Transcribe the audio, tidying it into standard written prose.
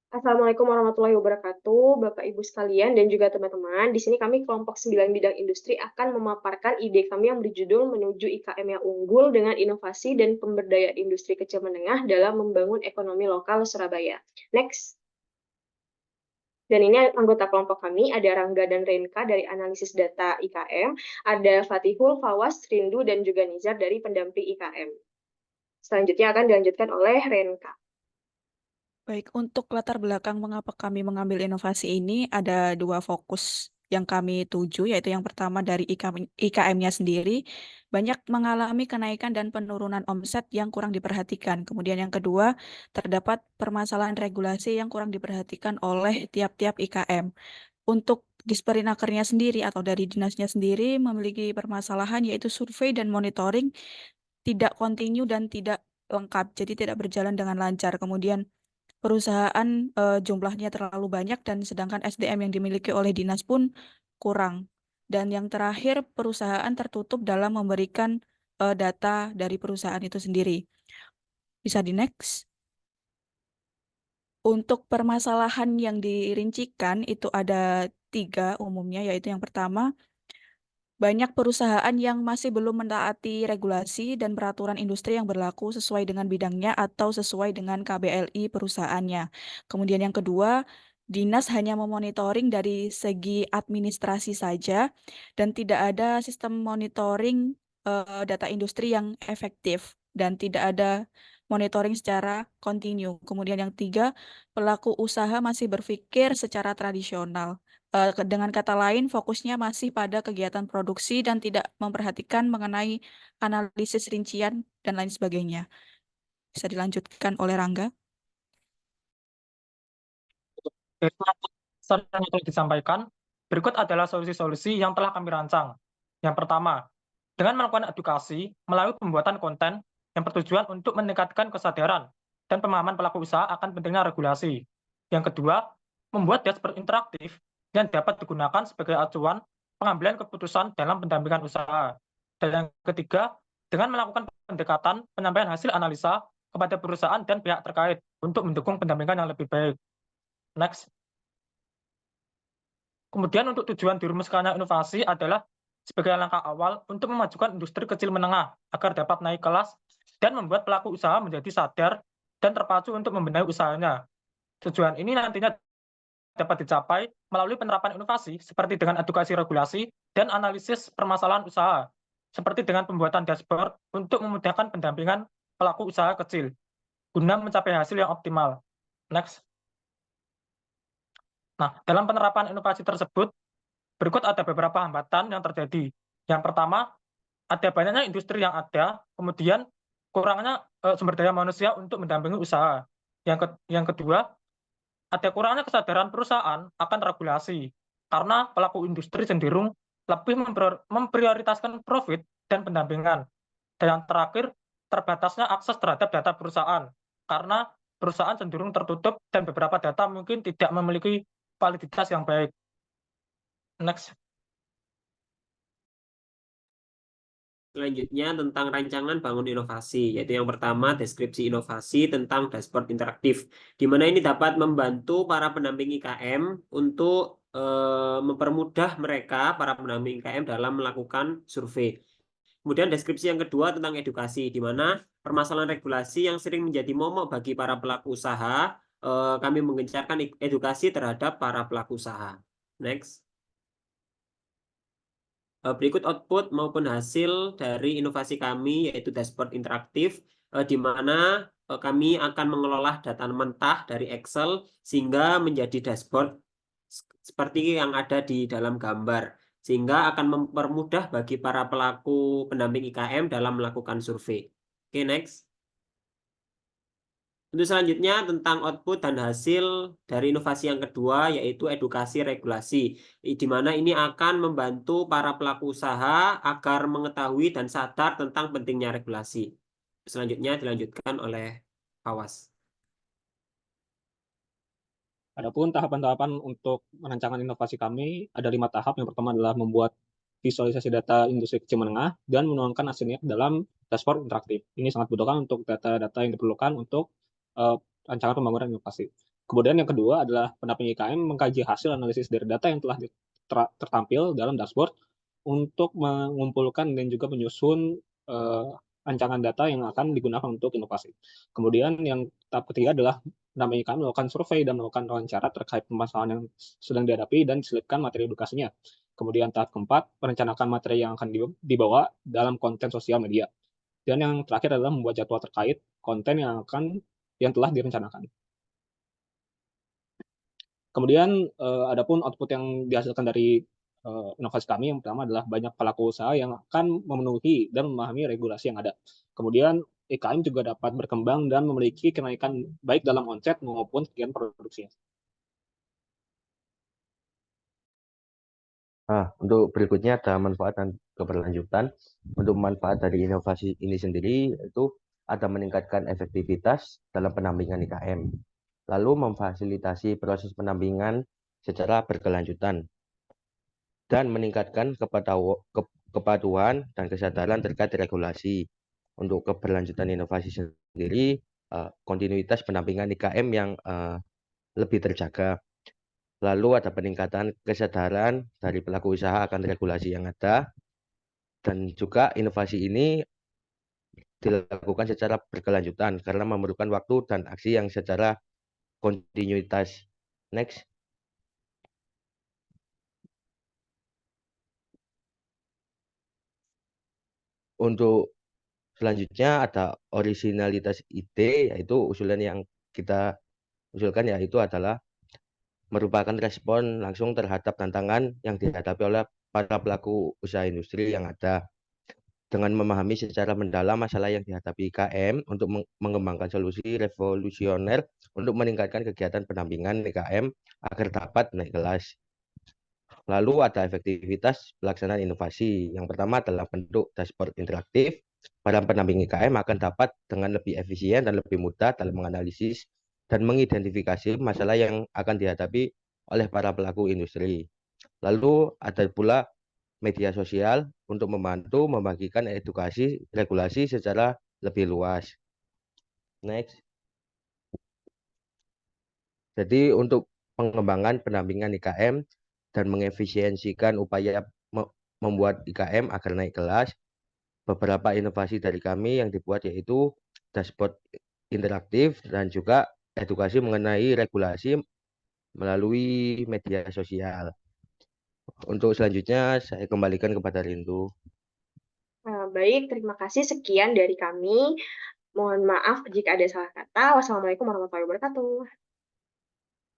Assalamualaikum warahmatullahi wabarakatuh, Bapak Ibu sekalian dan juga teman-teman. Di sini kami kelompok 9 bidang industri akan memaparkan ide kami yang berjudul menuju IKM yang unggul dengan inovasi dan pemberdayaan industri kecil menengah dalam membangun ekonomi lokal Surabaya. Next. Dan ini anggota kelompok kami, ada Rangga dan Renka dari analisis data IKM, ada Fatihul, Fawas, Rindu, dan juga Nizar dari pendamping IKM. Selanjutnya akan dilanjutkan oleh Renka. Baik, untuk latar belakang mengapa kami mengambil inovasi ini ada dua fokus yang kami tuju, yaitu yang pertama dari IKM-nya sendiri, banyak mengalami kenaikan dan penurunan omset yang kurang diperhatikan. Kemudian yang kedua, terdapat permasalahan regulasi yang kurang diperhatikan oleh tiap-tiap IKM. Untuk Disperinakernya sendiri atau dari dinasnya sendiri memiliki permasalahan yaitu survei dan monitoring tidak kontinu dan tidak lengkap, jadi tidak berjalan dengan lancar. Kemudian perusahaan jumlahnya terlalu banyak dan sedangkan SDM yang dimiliki oleh dinas pun kurang. Dan yang terakhir, perusahaan tertutup dalam memberikan data dari perusahaan itu sendiri. Bisa di next. Untuk permasalahan yang dirincikan itu ada tiga umumnya, yaitu yang pertama, banyak perusahaan yang masih belum mentaati regulasi dan peraturan industri yang berlaku sesuai dengan bidangnya atau sesuai dengan KBLI perusahaannya. Kemudian yang kedua, dinas hanya memonitoring dari segi administrasi saja dan tidak ada sistem monitoring data industri yang efektif dan tidak ada monitoring secara kontinu. Kemudian yang tiga, pelaku usaha masih berpikir secara tradisional. Dengan kata lain, fokusnya masih pada kegiatan produksi dan tidak memperhatikan mengenai analisis rincian dan lain sebagainya. Bisa dilanjutkan oleh Rangga. Saran yang telah disampaikan, berikut adalah solusi-solusi yang telah kami rancang. Yang pertama, dengan melakukan edukasi melalui pembuatan konten yang bertujuan untuk meningkatkan kesadaran dan pemahaman pelaku usaha akan pentingnya regulasi. Yang kedua, membuat dashboard interaktif yang dapat digunakan sebagai acuan pengambilan keputusan dalam pendampingan usaha. Dan yang ketiga, dengan melakukan pendekatan penyampaian hasil analisa kepada perusahaan dan pihak terkait untuk mendukung pendampingan yang lebih baik. Next. Kemudian untuk tujuan dirumuskannya inovasi adalah sebagai langkah awal untuk memajukan industri kecil menengah agar dapat naik kelas dan membuat pelaku usaha menjadi sadar dan terpacu untuk membenahi usahanya. Tujuan ini nantinya dapat dicapai melalui penerapan inovasi seperti dengan edukasi regulasi dan analisis permasalahan usaha, seperti dengan pembuatan dashboard untuk memudahkan pendampingan pelaku usaha kecil guna mencapai hasil yang optimal. Next. Nah, dalam penerapan inovasi tersebut, berikut ada beberapa hambatan yang terjadi. Yang pertama, ada banyaknya industri yang ada, kemudian kurangnya sumber daya manusia untuk mendampingi usaha. Yang kedua, ada kurangnya kesadaran perusahaan akan regulasi, karena pelaku industri cenderung lebih memprioritaskan profit dan pendampingan. Dan yang terakhir, terbatasnya akses terhadap data perusahaan, karena perusahaan cenderung tertutup dan beberapa data mungkin tidak memiliki validitas yang baik. Next. Selanjutnya tentang rancangan bangun inovasi, yaitu yang pertama deskripsi inovasi tentang dashboard interaktif, di mana ini dapat membantu para pendamping IKM untuk mempermudah mereka, para pendamping IKM dalam melakukan survei. Kemudian deskripsi yang kedua tentang edukasi, di mana permasalahan regulasi yang sering menjadi momok bagi para pelaku usaha, kami menggencarkan edukasi terhadap para pelaku usaha. Next. Berikut output maupun hasil dari inovasi kami, yaitu dashboard interaktif, di mana kami akan mengelola data mentah dari Excel sehingga menjadi dashboard seperti yang ada di dalam gambar, sehingga akan mempermudah bagi para pelaku pendamping IKM dalam melakukan survei. Oke, next. Untuk selanjutnya tentang output dan hasil dari inovasi yang kedua, yaitu edukasi regulasi, di mana ini akan membantu para pelaku usaha agar mengetahui dan sadar tentang pentingnya regulasi. Selanjutnya dilanjutkan oleh Awas. Adapun tahapan-tahapan untuk merancangkan inovasi kami ada 5 tahap. Yang pertama adalah membuat visualisasi data industri kecil menengah dan menuangkan hasilnya dalam dashboard interaktif. Ini sangat dibutuhkan untuk data-data yang diperlukan untuk rancangan pembangunan inovasi. Kemudian yang kedua adalah pendamping IKM mengkaji hasil analisis dari data yang telah tertampil dalam dashboard untuk mengumpulkan dan juga menyusun rancangan data yang akan digunakan untuk inovasi. Kemudian yang tahap ketiga adalah pendamping IKM melakukan survei dan melakukan wawancara terkait permasalahan yang sedang dihadapi dan diselipkan materi edukasinya. Kemudian tahap keempat, merencanakan materi yang akan dibawa dalam konten sosial media. Dan yang terakhir adalah membuat jadwal terkait konten yang telah direncanakan. Kemudian adapun output yang dihasilkan dari inovasi kami yang pertama adalah banyak pelaku usaha yang akan memenuhi dan memahami regulasi yang ada. Kemudian IKM juga dapat berkembang dan memiliki kenaikan baik dalam omset maupun kegiatan produksinya. Untuk berikutnya ada manfaat dan keberlanjutan. Untuk manfaat dari inovasi ini sendiri itu ada meningkatkan efektivitas dalam pendampingan IKM, lalu memfasilitasi proses pendampingan secara berkelanjutan, dan meningkatkan kepatuhan dan kesadaran terkait regulasi. Untuk keberlanjutan inovasi sendiri, kontinuitas pendampingan IKM yang lebih terjaga. Lalu ada peningkatan kesadaran dari pelaku usaha akan regulasi yang ada, dan juga inovasi ini dilakukan secara berkelanjutan karena memerlukan waktu dan aksi yang secara kontinuitas. Next. Untuk selanjutnya ada originalitas ide, yaitu usulan yang kita usulkan yaitu adalah merupakan respon langsung terhadap tantangan yang dihadapi oleh para pelaku usaha industri yang ada. Dengan memahami secara mendalam masalah yang dihadapi IKM untuk mengembangkan solusi revolusioner untuk meningkatkan kegiatan pendampingan IKM agar dapat naik kelas. Lalu ada efektivitas pelaksanaan inovasi. Yang pertama adalah bentuk dashboard interaktif. Para pendamping IKM akan dapat dengan lebih efisien dan lebih mudah dalam menganalisis dan mengidentifikasi masalah yang akan dihadapi oleh para pelaku industri. Lalu ada pula media sosial untuk membantu membagikan edukasi regulasi secara lebih luas. Next. Jadi untuk pengembangan pendampingan IKM dan mengefisiensikan upaya membuat IKM agar naik kelas, beberapa inovasi dari kami yang dibuat yaitu dashboard interaktif dan juga edukasi mengenai regulasi melalui media sosial. Untuk selanjutnya saya kembalikan kepada Rindu. Baik, terima kasih. Sekian dari kami. Mohon maaf jika ada salah kata. Wassalamualaikum warahmatullahi wabarakatuh.